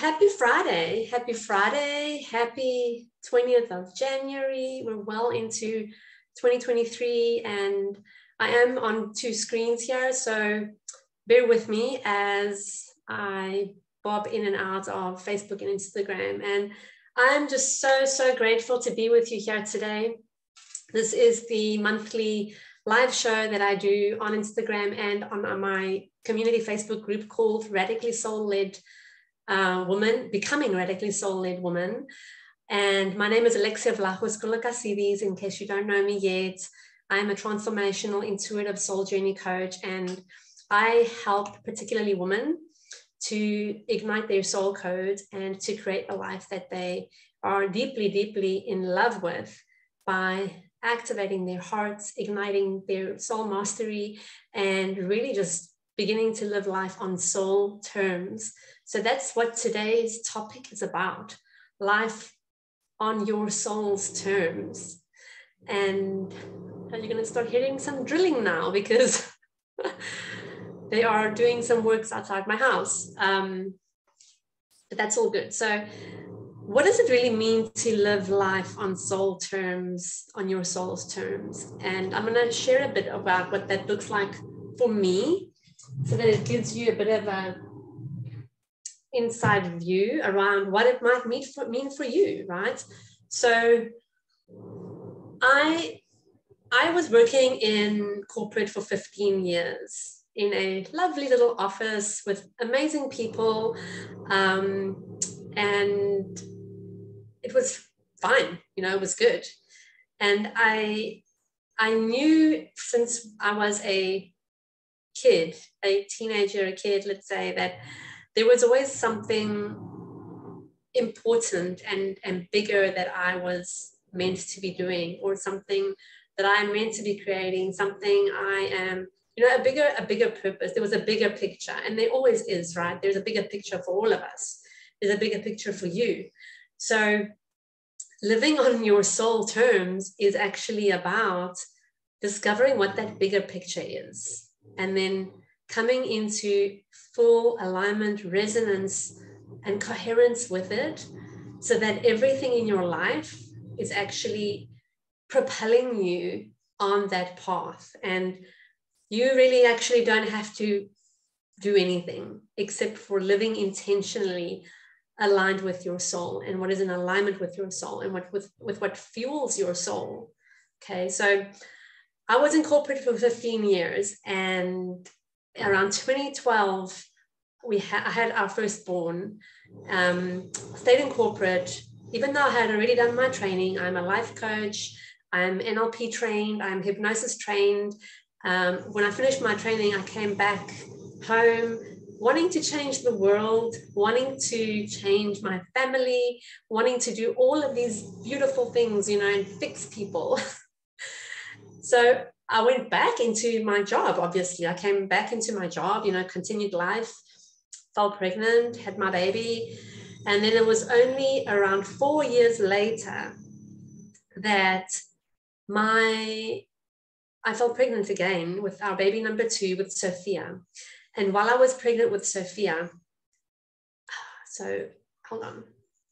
happy Friday. Happy Friday. Happy 20th of January. We're well into 2023 and I am on two screens here. So bear with me as I bob in and out of Facebook and Instagram. And I'm just so grateful to be with you here today. This is the monthly live show that I do on Instagram and on my community Facebook group called Radically Soul-Led Woman, Becoming Radically Soul-Led Woman. And my name is Alexia Vlachos Kulakasides, in case you don't know me yet. I'm a transformational intuitive soul journey coach, and I help particularly women to ignite their soul code and to create a life that they are deeply in love with by activating their hearts, igniting their soul mastery, and really just beginning to live life on soul terms. So that's what today's topic is about, life on your soul's terms. And you're going to start hearing some drilling now because they are doing some works outside my house. But that's all good. So what does it really mean to live life on soul terms, on your soul's terms? And I'm going to share a bit about what that looks like for me so that it gives you a bit of a inside view around what it might mean for you, right? So I was working in corporate for 15 years in a lovely little office with amazing people, and it was fine, it was good. And I knew since I was a kid, a teenager, a kid, let's say, that there was always something important and bigger that I was meant to be doing, or something that I'm meant to be creating, something I am, a bigger purpose. There was a bigger picture, and there always is, right? There's a bigger picture for all of us. There's a bigger picture for you. So living on your soul terms is actually about discovering what that bigger picture is, and then coming into full alignment, resonance, and coherence with it, so that everything in your life is actually propelling you on that path. And you really actually don't have to do anything except for living intentionally aligned with your soul and what is in alignment with your soul and with what fuels your soul. Okay, so I was in corporate for 15 years, and around 2012, I had our firstborn, stayed in corporate, even though I had already done my training. I'm a life coach, I'm NLP trained, I'm hypnosis trained. When I finished my training, I came back home wanting to change the world, wanting to change my family, wanting to do all of these beautiful things, and fix people. So I went back into my job, obviously. I came back into my job, continued life, fell pregnant, had my baby. And then it was only around 4 years later that I fell pregnant again with our baby number 2, with Sophia. And while I was pregnant with Sophia,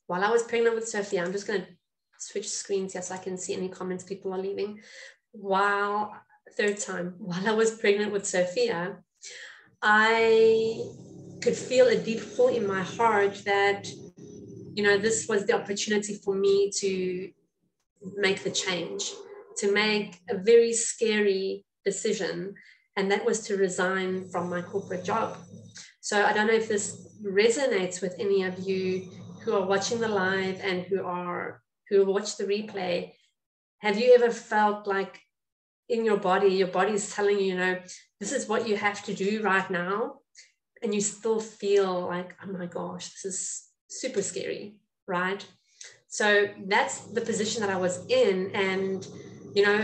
While I was pregnant with Sophia, I'm just going to switch screens here so I can see any comments people are leaving. Third time, while I was pregnant with Sophia, I could feel a deep pull in my heart that, this was the opportunity for me to make the change, to make a very scary decision, and that was to resign from my corporate job. So I don't know if this resonates with any of you who are watching the live and who watch the replay. Have you ever felt like in your body is telling you, this is what you have to do right now, and you still feel like, oh my gosh, this is super scary, right? So that's the position that I was in, and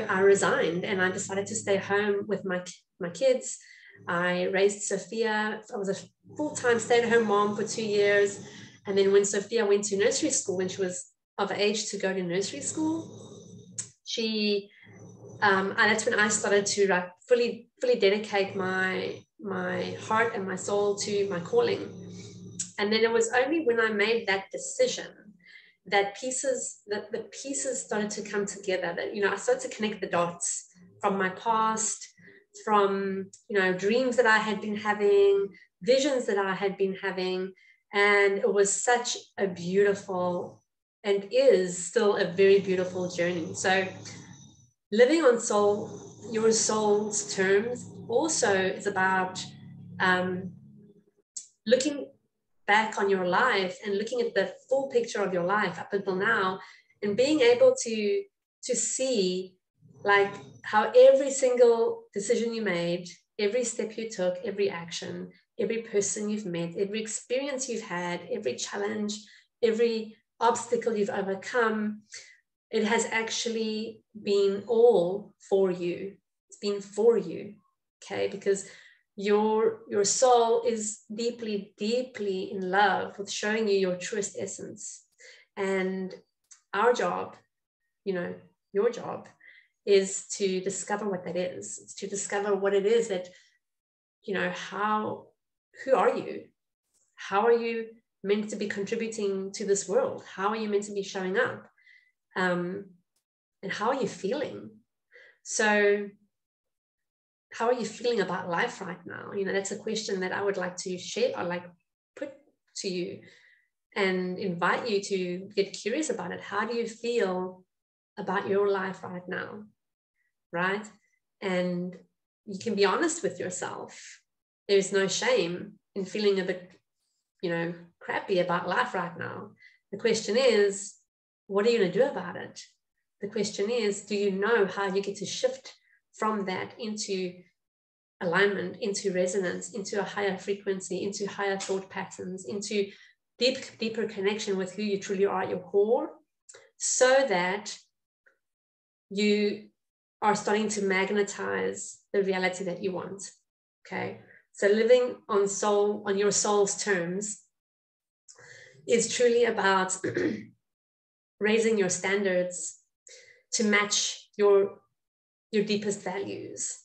I resigned and I decided to stay home with my kids. I raised Sophia. I was a full-time stay-at-home mom for 2 years, and then when Sophia went to nursery school, when she was of age to go to nursery school, and that's when I started to fully dedicate my heart and my soul to my calling. And then it was only when I made that decision that the pieces started to come together, that, you know, I started to connect the dots from my past, from, you know, dreams that I had been having, visions that I had been having. And it was such a beautiful, and is still a very beautiful journey. So living on your soul's terms also is about looking back on your life and looking at the full picture of your life up until now, and being able to see like how every single decision you made, every step you took, every action, every person you've met, every experience you've had, every challenge, every obstacle you've overcome, it has actually been all for you. It's been for you, okay? Because your soul is deeply, deeply in love with showing you your truest essence. And our job, you know, your job is to discover what that is. It's to discover what it is that, you know, who are you? How are you meant to be contributing to this world? How are you meant to be showing up? And how are you feeling? So how are you feeling about life right now? You know, that's a question that I would like to share, or like put to you and invite you to get curious about it. How do you feel about your life right now? Right? And you can be honest with yourself. There's no shame in feeling a bit, you know, crappy about life right now. The question is, what are you going to do about it? The question is, do you know how you get to shift from that into alignment, into resonance, into a higher frequency, into higher thought patterns, into deeper connection with who you truly are at your core, so that you are starting to magnetize the reality that you want. Okay. So living on your soul's terms is truly about raising your standards to match your deepest values.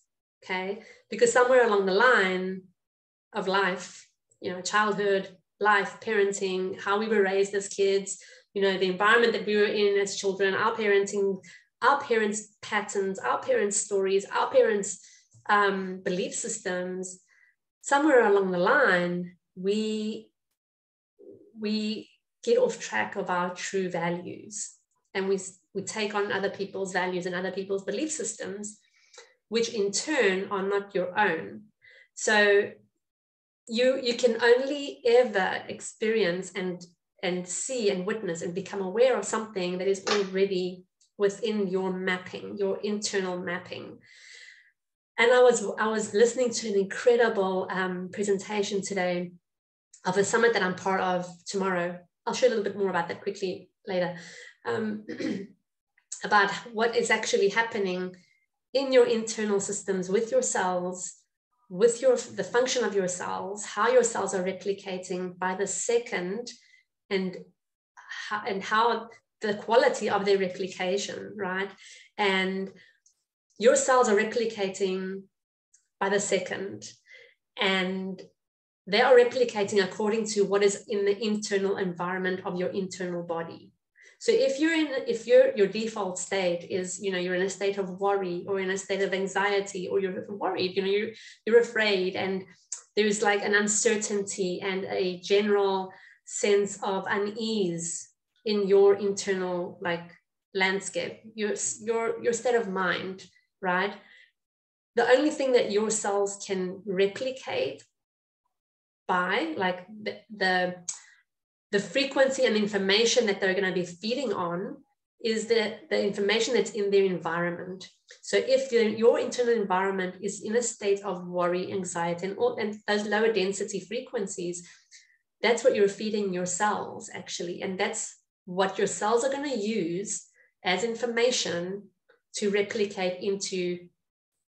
Okay. Because somewhere along the line of life, you know, childhood, life, parenting, how we were raised as kids, you know, the environment that we were in as children, our parenting, our parents' patterns, our parents' stories, our parents' belief systems, somewhere along the line, we get off track of our true values, and we take on other people's values and other people's belief systems, which in turn are not your own. So you can only ever experience and see and witness and become aware of something that is already within your mapping, your internal mapping. And I was listening to an incredible presentation today of a summit that I'm part of tomorrow. I'll share a little bit more about that quickly later, about what is actually happening in your internal systems with your cells, with the function of your cells, how your cells are replicating by the second, and how the quality of their replication, right? And your cells are replicating by the second, and they are replicating according to what is in the internal environment of your internal body. So if your default state is, you know, you're in a state of worry or in a state of anxiety, or you're worried, you know, you're afraid, and there's like an uncertainty and a general sense of unease in your internal like landscape, your state of mind, right? The only thing that your cells can replicate by, like the frequency and information that they're going to be feeding on, is the information that's in their environment. So if your internal environment is in a state of worry, anxiety, and those lower density frequencies, that's what you're feeding your cells actually. And that's what your cells are going to use as information to replicate into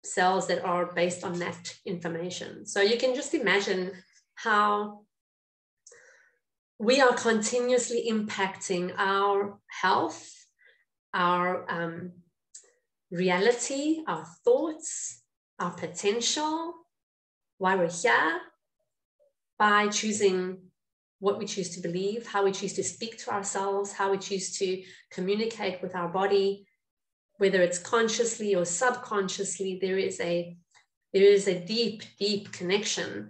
cells that are based on that information. So you can just imagine how we are continuously impacting our health, our reality, our thoughts, our potential, why we're here, by choosing what we choose to believe, how we choose to speak to ourselves, how we choose to communicate with our body, whether it's consciously or subconsciously. There is a deep, deep connection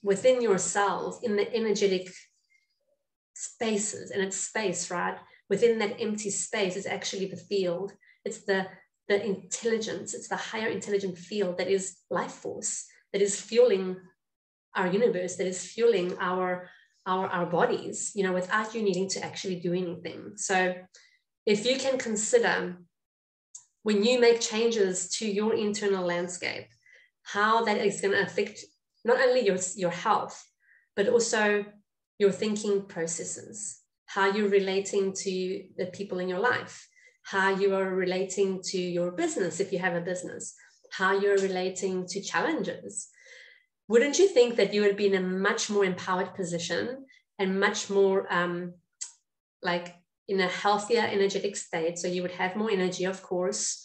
within your cells, in the energetic spaces, and it's space, right? Within that empty space is actually the field. It's the intelligence, it's the higher intelligent field that is life force, that is fueling our universe, that is fueling our bodies, you know, without you needing to actually do anything. So if you can consider, when you make changes to your internal landscape, how that is going to affect not only your health, but also your thinking processes, how you're relating to the people in your life, how you are relating to your business, if you have a business, how you're relating to challenges. Wouldn't you think that you would be in a much more empowered position and much more like in a healthier energetic state? So you would have more energy, of course.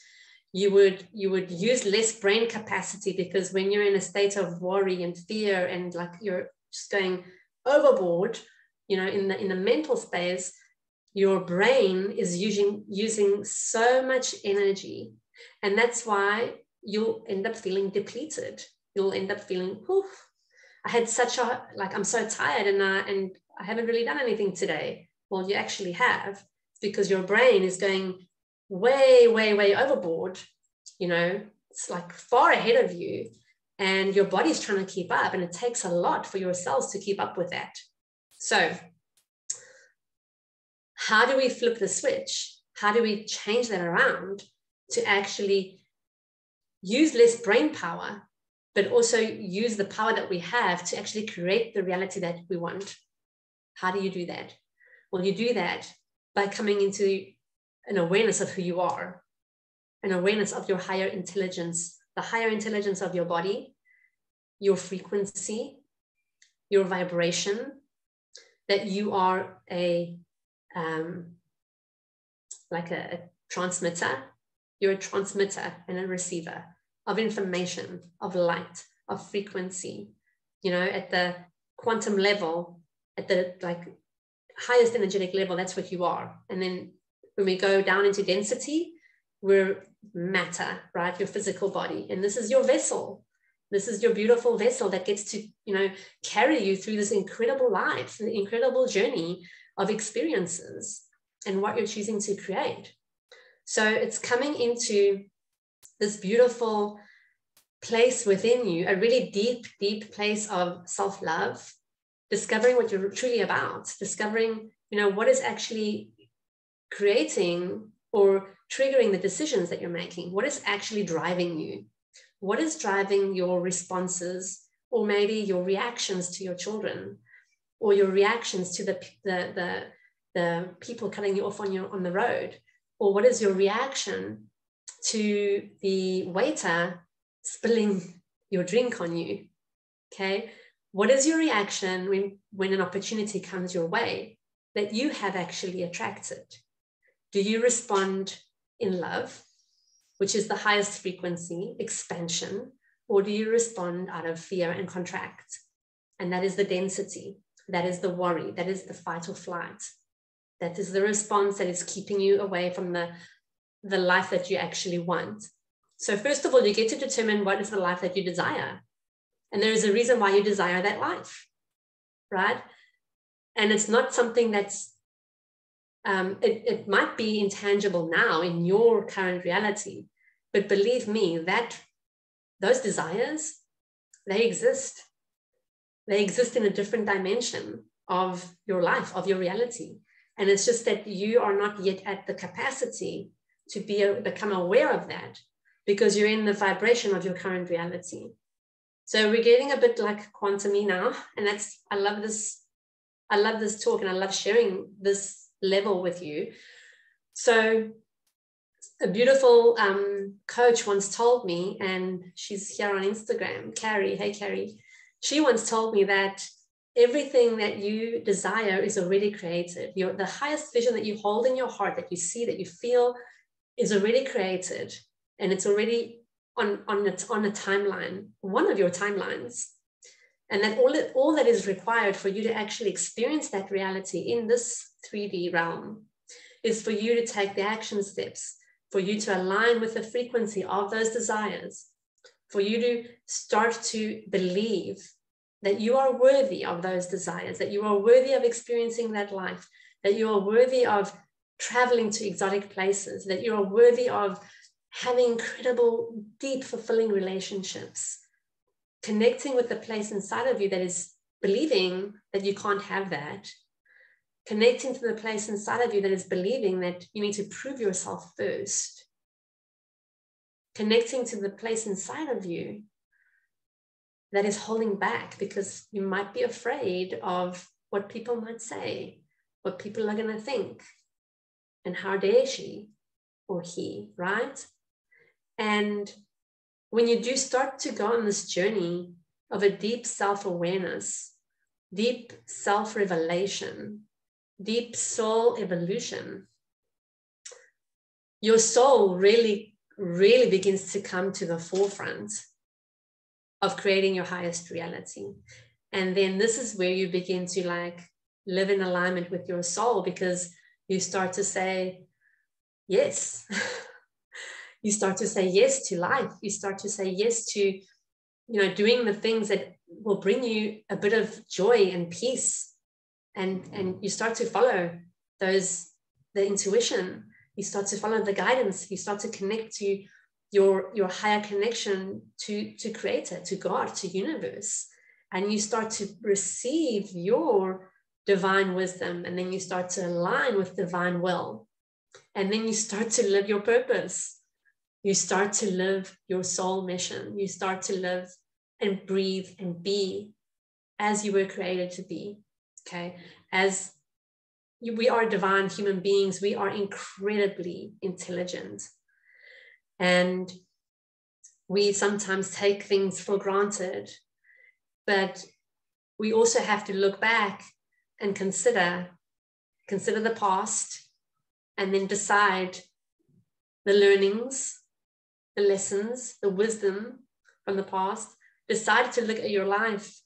You would use less brain capacity, because when you're in a state of worry and fear and like you're just going overboard, you know, in the mental space, your brain is using so much energy, and that's why you'll end up feeling depleted. You'll end up feeling, I had such a, like, I'm so tired and I haven't really done anything today. Well, you actually have. It's because your brain is going way, way, way overboard. You know, it's like far ahead of you, and your body's trying to keep up, and it takes a lot for your cells to keep up with that. So how do we flip the switch? How do we change that around to actually use less brain power, but also use the power that we have to actually create the reality that we want? How do you do that? Well, you do that by coming into an awareness of who you are, an awareness of your higher intelligence, the higher intelligence of your body, your frequency, your vibration, that you are like a transmitter. You're a transmitter and a receiver of information, of light, of frequency. You know, at the quantum level, at the like highest energetic level, that's what you are. And then when we go down into density, we're matter, right? Your physical body. And this is your vessel. This is your beautiful vessel that gets to, you know, carry you through this incredible life, an incredible journey of experiences and what you're choosing to create. So it's coming into this beautiful place within you, a really deep, deep place of self-love, discovering what you're truly about, discovering, you know, what is actually creating or triggering the decisions that you're making. What is actually driving you? What is driving your responses, or maybe your reactions to your children, or your reactions to the people cutting you off on the road? Or what is your reaction to the waiter spilling your drink on you? Okay, what is your reaction when an opportunity comes your way that you have actually attracted? Do you respond in love, which is the highest frequency, expansion, or do you respond out of fear and contract? And that is the density, that is the worry, that is the fight or flight. That is the response that is keeping you away from the life that you actually want. So first of all, you get to determine what is the life that you desire. And there is a reason why you desire that life, right? And it's not something that's, it might be intangible now in your current reality, but believe me, that those desires, they exist. They exist in a different dimension of your life, of your reality. And it's just that you are not yet at the capacity to become aware of that, because you're in the vibration of your current reality. So we're getting a bit like quantum-y now. And that's, I love this talk, and I love sharing this level with you. So a beautiful coach once told me, and she's here on Instagram, Carrie. Hey, Carrie. She once told me that everything that you desire is already created. The highest vision that you hold in your heart, that you see, that you feel, is already created, and it's already on a timeline, one of your timelines. And that all that is required for you to actually experience that reality in this 3D realm is for you to take the action steps, for you to align with the frequency of those desires, for you to start to believe that you are worthy of those desires, that you are worthy of experiencing that life, that you are worthy of traveling to exotic places, that you are worthy of having incredible, deep, fulfilling relationships, connecting with the place inside of you that is believing that you can't have that, connecting to the place inside of you that is believing that you need to prove yourself first, connecting to the place inside of you that is holding back because you might be afraid of what people might say, what people are going to think, and how dare she or he, right? And when you do start to go on this journey of a deep self-awareness, deep self-revelation, deep soul evolution, your soul really, really begins to come to the forefront of creating your highest reality. And then this is where you begin to like live in alignment with your soul, because you start to say yes. You start to say yes to life. You start to say yes to, doing the things that will bring you a bit of joy and peace. And you start to follow the intuition. You start to follow the guidance. You start to connect to your higher connection to Creator, to God, to universe. And you start to receive your divine wisdom. And then you start to align with divine will. And then you start to live your purpose. You start to live your soul mission. You start to live and breathe and be as you were created to be. Okay, we are divine human beings. We are incredibly intelligent. And we sometimes take things for granted. But we also have to look back and consider the past, and then decide the learnings, the lessons, the wisdom from the past. Decide to look at your life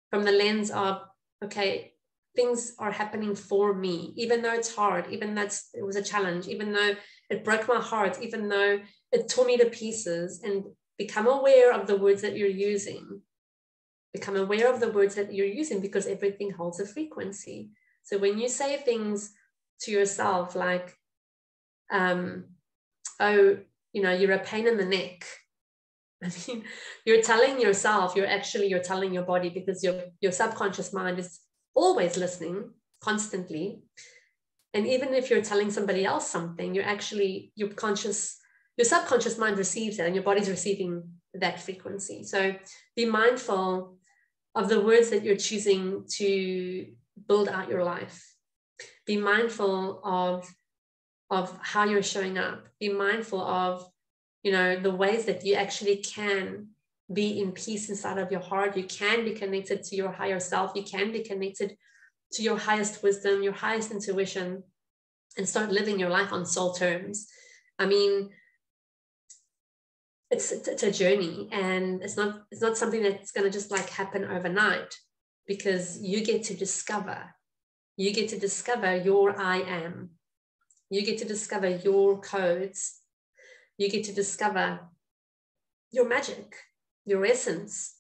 from the lens of, okay, things are happening for me, even though it's hard, even though it was a challenge, even though it broke my heart, even though it tore me to pieces. And become aware of the words that you're using. Become aware of the words that you're using, because everything holds a frequency. So when you say things to yourself like, oh, you're a pain in the neck. I mean, you're telling yourself, you're telling your body, because your subconscious mind is always listening constantly. And even if you're telling somebody else something, your subconscious mind receives it, and your body's receiving that frequency. So be mindful of the words that you're choosing to build out your life. Be mindful of how you're showing up. Be mindful of, the ways that you actually can be in peace inside of your heart. You can be connected to your higher self. You can be connected to your highest wisdom, your highest intuition, and start living your life on soul terms. I mean, it's a journey, and it's not something that's going to just like happen overnight, because you get to discover your I am. You get to discover your codes. You get to discover your magic, your essence,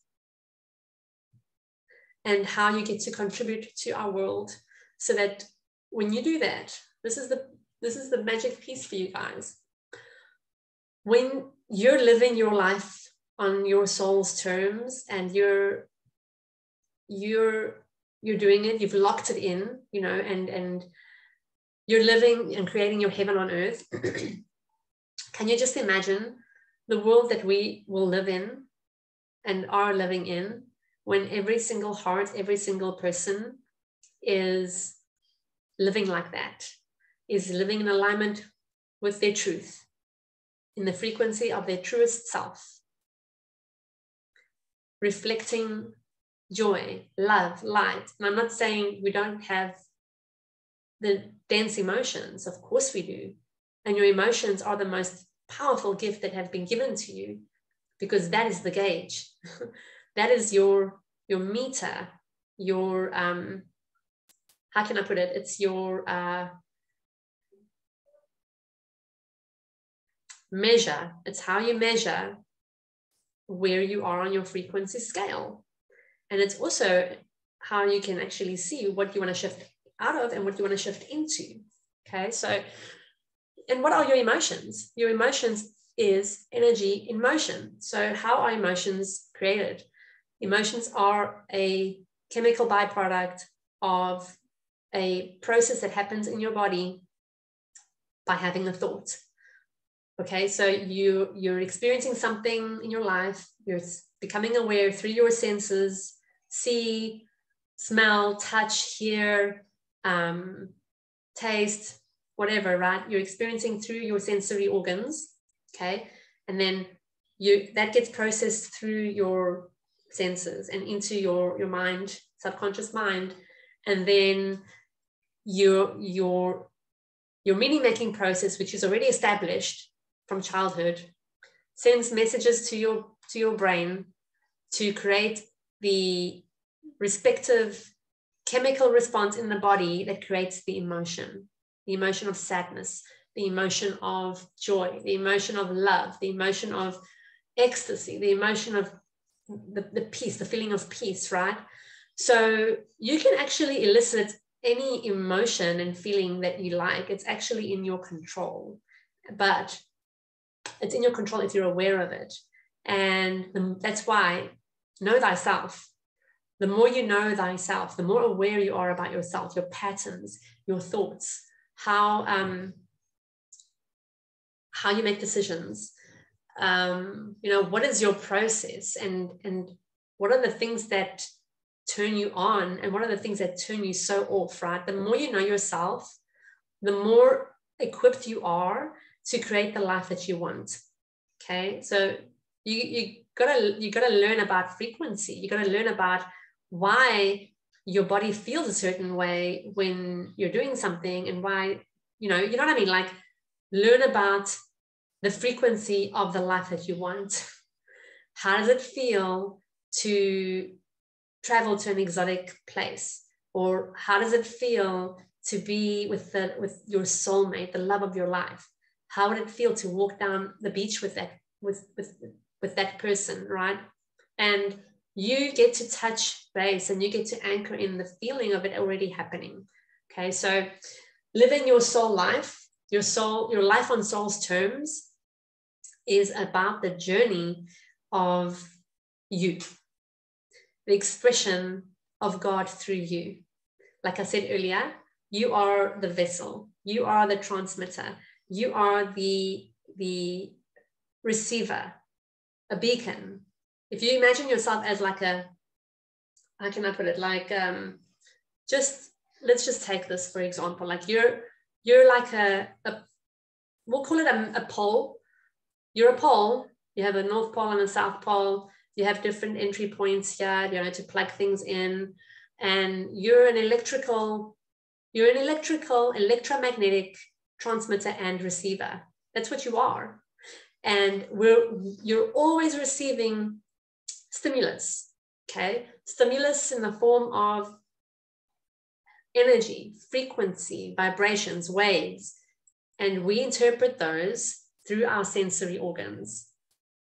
and how you get to contribute to our world. So that when you do that, this is the magic piece for you guys. When you're living your life on your soul's terms, and you're doing it, you've locked it in, and you're living and creating your heaven on earth. Can you just imagine the world that we will live in and are living in, when every single heart, every single person is living like that, is living in alignment with their truth, in the frequency of their truest self, reflecting joy, love, light. And I'm not saying we don't have the dense emotions. Of course we do. And your emotions are the most powerful gift that have been given to you, because that is the gauge. That is your meter, your, how can I put it? It's your measure. It's how you measure where you are on your frequency scale. And it's also how you can actually see what you want to shift out of and what you want to shift into. Okay, so, and what are your emotions? Your emotions is energy in motion. So how are emotions created? Emotions are a chemical byproduct of a process that happens in your body by having a thought. Okay, so you're experiencing something in your life, you're becoming aware through your senses, see, smell, touch, hear, taste, whatever, right? You're experiencing through your sensory organs, okay? And then that gets processed through your senses and into your mind, subconscious mind. And then your meaning making process, which is already established from childhood, sends messages to your brain to create the respective chemical response in the body that creates the emotion of sadness, the emotion of joy, the emotion of love, the emotion of ecstasy, the emotion of the peace, the feeling of peace, right? So you can actually elicit any emotion and feeling that you like. It's actually in your control, but it's in your control if you're aware of it. And that's why know thyself. The more you know thyself, the more aware you are about yourself, your patterns, your thoughts, how you make decisions. What is your process, and what are the things that turn you on, and what are the things that turn you so off, right? The more you know yourself, the more equipped you are to create the life that you want. Okay, so you gotta learn about frequency. You gotta learn about why your body feels a certain way when you're doing something, and why, you know what I mean? Like, learn about the frequency of the life that you want. How does it feel to travel to an exotic place? Or how does it feel to be with your soulmate, the love of your life? How would it feel to walk down the beach with that person, right? And you get to touch base, and you get to anchor in the feeling of it already happening. Okay, so living your soul life, your life on soul's terms, is about the journey of you, the expression of God through you. Like I said earlier, you are the vessel, you are the transmitter, you are the receiver, a beacon. If you imagine yourself as like how can I put it? Like, let's just take this for example. Like you're like we'll call it a pole. You're a pole. You have a North Pole and a South Pole. You have different entry points here, to plug things in. And you're an electromagnetic transmitter and receiver. That's what you are. And you're always receiving stimulus, okay? Stimulus in the form of energy, frequency, vibrations, waves. And we interpret those through our sensory organs,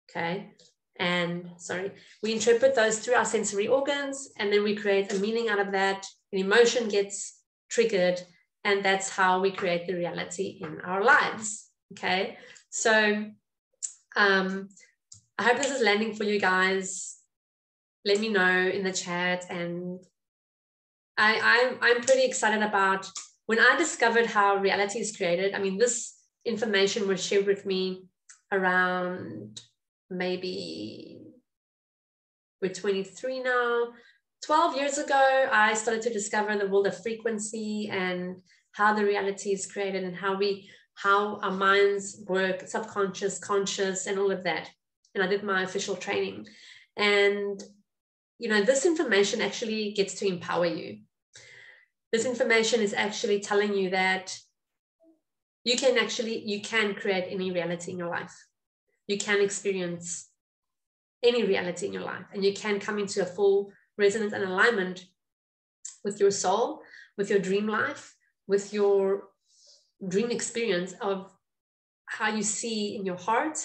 okay? We interpret those through our sensory organs, and then we create a meaning out of that. An emotion gets triggered, and that's how we create the reality in our lives, okay? So I hope this is landing for you guys. Let me know in the chat. And I'm pretty excited about when I discovered how reality is created. I mean, this information was shared with me around, maybe we're 23 now, 12 years ago. I started to discover the world of frequency and how the reality is created, and how our minds work, subconscious, conscious, and all of that. And I did my official training. And, this information actually gets to empower you. This information is actually telling you that you can create any reality in your life. You can experience any reality in your life, and you can come into a full resonance and alignment with your soul, with your dream life, with your dream experience of how you see in your heart,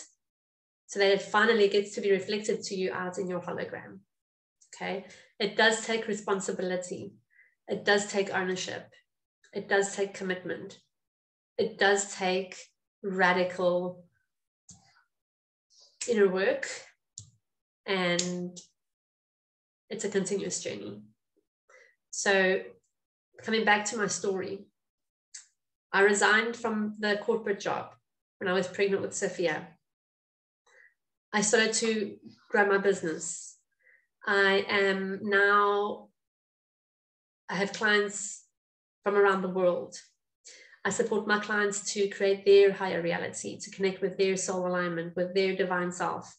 so that it finally gets to be reflected to you out in your hologram. Okay, it does take responsibility. It does take ownership. It does take commitment. It does take radical inner work, and it's a continuous journey. So coming back to my story, I resigned from the corporate job when I was pregnant with Sophia. I started to grow my business. I have clients from around the world. I support my clients to create their higher reality, to connect with their soul alignment, with their divine self,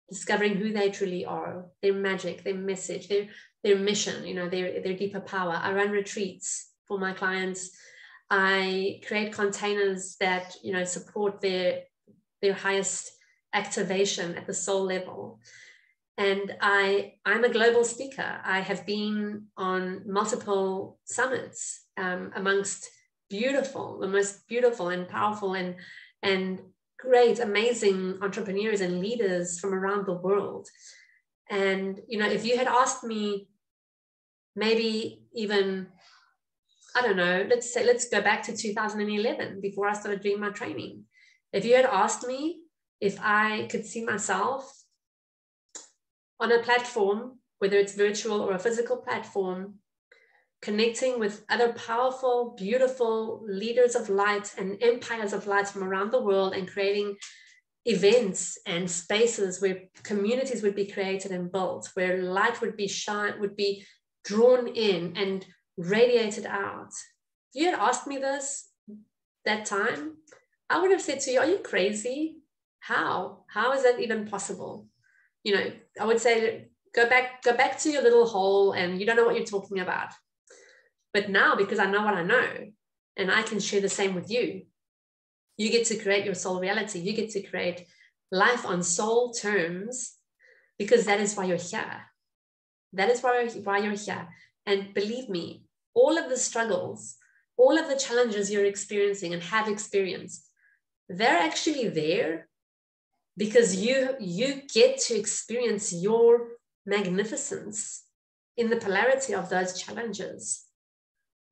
discovering who they truly are, their magic, their message, their mission, their deeper power. I run retreats for my clients. I create containers that, support their highest activation at the soul level. And I'm a global speaker. I have been on multiple summits amongst the most beautiful and powerful and great, amazing entrepreneurs and leaders from around the world. And, if you had asked me, maybe even, I don't know, let's go back to 2011, before I started doing my training. If you had asked me if I could see myself on a platform, whether it's virtual or a physical platform, connecting with other powerful, beautiful leaders of light and empires of light from around the world, and creating events and spaces where communities would be created and built, where light would be drawn in and radiated out. If you had asked me this that time, I would have said to you, are you crazy? How is that even possible? I would say, go back to your little hole, and you don't know what you're talking about. But now, because I know what I know, and I can share the same with you, you get to create your soul reality. You get to create life on soul terms, because that is why you're here. That is why you're here. And believe me, all of the struggles, all of the challenges you're experiencing and have experienced, they're actually there because you get to experience your magnificence in the polarity of those challenges.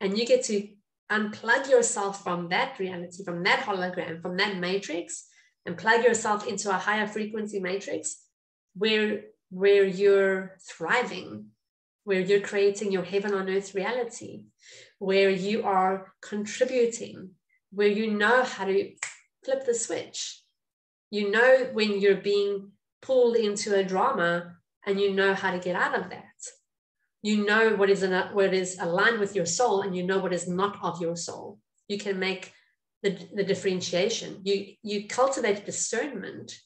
And you get to unplug yourself from that reality, from that hologram, from that matrix, and plug yourself into a higher frequency matrix where you're thriving, where you're creating your heaven on earth reality, where you are contributing, where you know how to flip the switch. You know when you're being pulled into a drama, and you know how to get out of that. You know what is aligned with your soul, and you know what is not of your soul. You can make the differentiation. You cultivate discernment.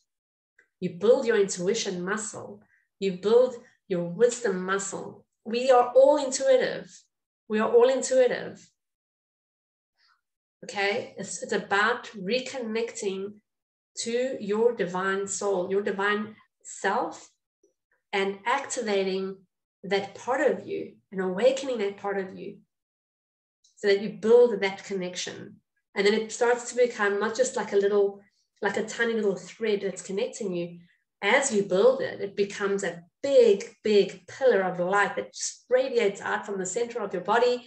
You build your intuition muscle. You build your wisdom muscle. We are all intuitive. Okay? It's about reconnecting to your divine soul, your divine self, and activating that part of you and awakening that part of you, so that you build that connection. And then it starts to become not just like a tiny little thread that's connecting you. As you build it, it becomes a big, big pillar of light that just radiates out from the center of your body.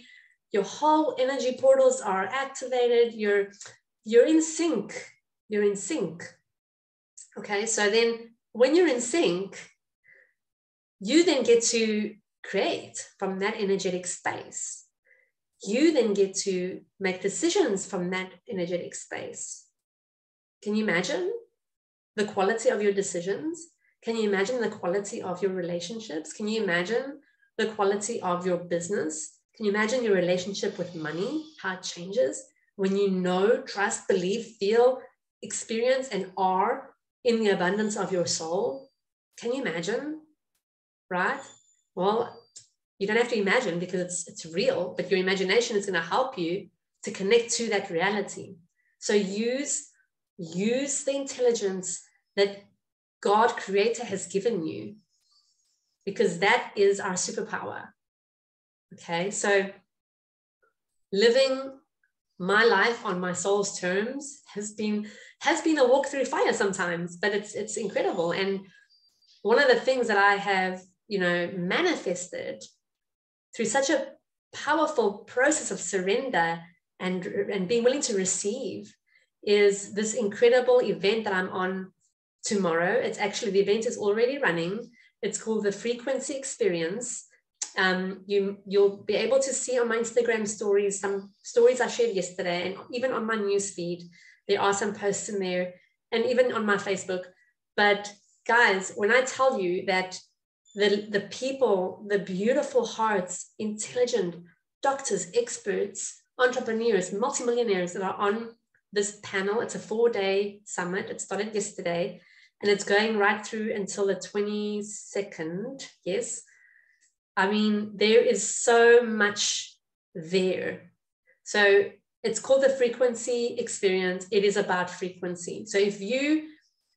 Your whole energy portals are activated. You're in sync. You're in sync. Okay, so then when you're in sync, you then get to create from that energetic space. You then get to make decisions from that energetic space. Can you imagine the quality of your decisions? Can you imagine the quality of your relationships? Can you imagine the quality of your business? Can you imagine your relationship with money, how it changes when you know, trust, believe, feel, experience, and are in the abundance of your soul? Can you imagine? Right? Well, you don't have to imagine, because it's real, but your imagination is going to help you to connect to that reality. So use the intelligence that God Creator has given you because that is our superpower. Okay, so living my life on my soul's terms has been a walk through fire sometimes, but it's incredible. And one of the things that I have, manifested through such a powerful process of surrender and being willing to receive is this incredible event that I'm on tomorrow. It's actually, the event is already running. It's called the Frequency Experience. You'll be able to see on my Instagram stories, some stories I shared yesterday, and even on my newsfeed, there are some posts in there, and even on my Facebook. But guys, when I tell you that the people, the beautiful hearts, intelligent doctors, experts, entrepreneurs, multimillionaires that are on this panel, it's a 4-day summit. It started yesterday and it's going right through until the 22nd. Yes. I mean, there is so much there. So it's called the Frequency Experience. It is about frequency. So if you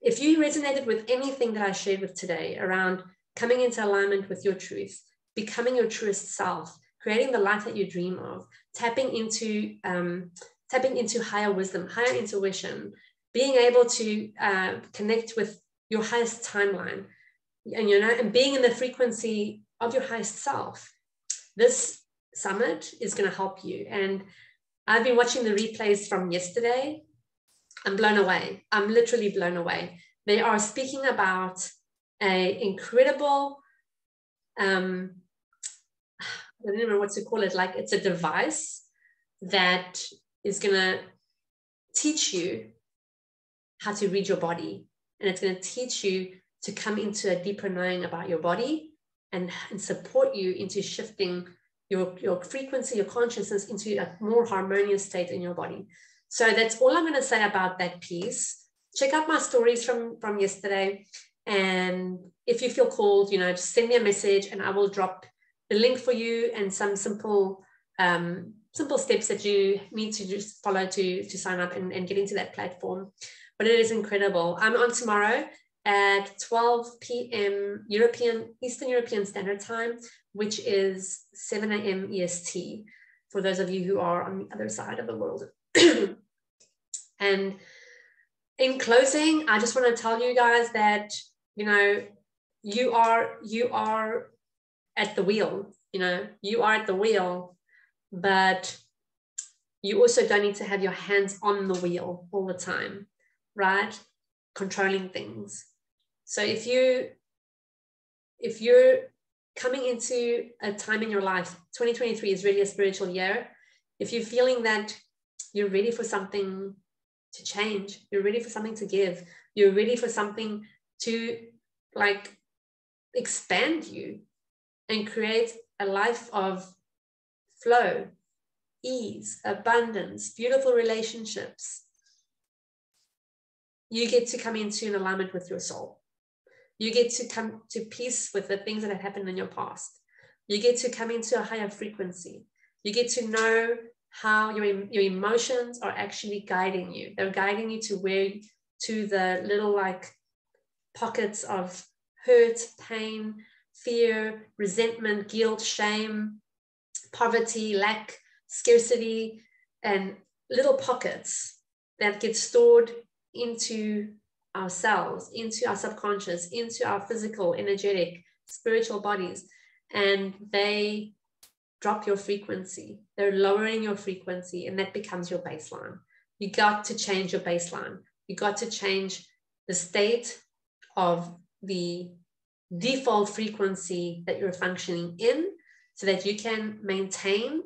resonated with anything that I shared with today around coming into alignment with your truth, becoming your truest self, creating the life that you dream of, tapping into higher wisdom, higher intuition, being able to connect with your highest timeline, and being in the frequency of your highest self, this summit is going to help you. And I've been watching the replays from yesterday. I'm blown away. I'm literally blown away. They are speaking about an incredible, I don't know what to call it. Like, it's a device that is going to teach you how to read your body. And it's going to teach you to come into a deeper knowing about your body and support you into shifting your frequency, your consciousness into a more harmonious state in your body. So that's all I'm going to say about that piece. Check out my stories from yesterday. And if you feel called, just send me a message and I will drop the link for you and some simple steps that you need to just follow to sign up and get into that platform. But it is incredible. I'm on tomorrow at 12 p.m. Eastern European Standard Time, which is 7 a.m. EST, for those of you who are on the other side of the world. And in closing, I just want to tell you guys that, you are at the wheel, you are at the wheel, but you also don't need to have your hands on the wheel all the time, right? Controlling things. So if you're coming into a time in your life, 2023 is really a spiritual year. If you're feeling that you're ready for something to change, you're ready for something to give, you're ready for something to expand you and create a life of flow, ease, abundance, beautiful relationships, you get to come into an alignment with your soul. You get to come to peace with the things that have happened in your past. You get to come into a higher frequency. You get to know how your emotions are actually guiding you. They're guiding you to the little pockets of hurt, pain, fear, resentment, guilt, shame, poverty, lack, scarcity, and little pockets that get stored into our cells, into our subconscious, into our physical, energetic, spiritual bodies, and they drop your frequency. They're lowering your frequency, and that becomes your baseline. You got to change your baseline. You got to change the state of the default frequency that you're functioning in so that you can maintain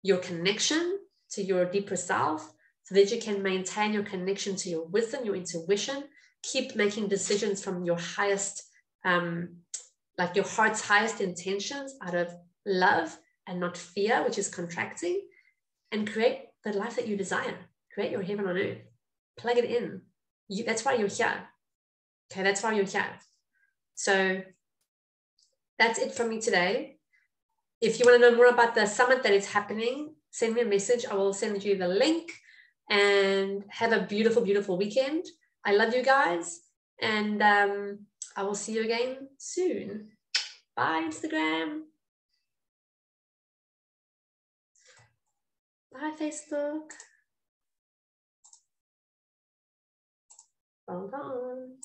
your connection to your deeper self, so that you can maintain your connection to your wisdom, your intuition, keep making decisions from your highest, your heart's highest intentions out of love and not fear, which is contracting, and create the life that you desire. Create your heaven on earth. Plug it in. That's why you're here. Okay, that's why you're here. So that's it from me today. If you want to know more about the summit that is happening, send me a message. I will send you the link, and have a beautiful, beautiful weekend. I love you guys, and I will see you again soon. Bye, Instagram. Bye, Facebook. Hold on.